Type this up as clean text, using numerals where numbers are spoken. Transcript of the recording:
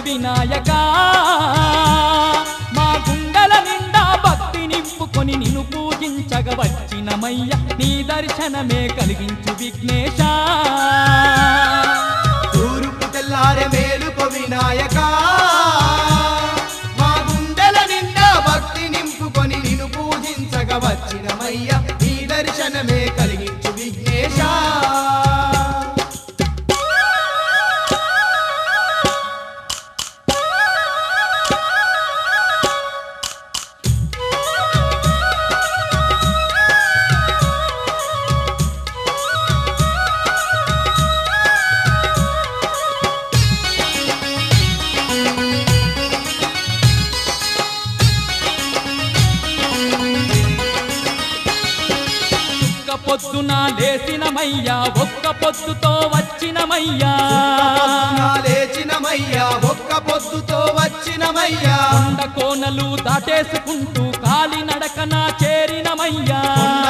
వినాయక మా గుండెల నిండా భక్తి నింపుకొని నిన్ను పూజించగ వచ్చినమయ్య నీ దర్శనమే కలిగించు విఘ్నేశ తూర్పు తెల్లారె మేలుకో వినాయక మా గుండెల నిండా భక్తి నింపుకొని నిన్ను పూజించగ వచ్చినమయ్య నీ దర్శనమే కలిగించు విఘ్నేశ పొద్దున లేచినమయ్యా ఒక్క పొద్దుతో వచ్చినమయ్యా లేచినమయ్యా ఒక్క పొద్దుతో వచ్చినమయ్యా కొండ కోనలు దాటేసుకుంటూ కాలి నడకన చేరినమయ్యా కొండ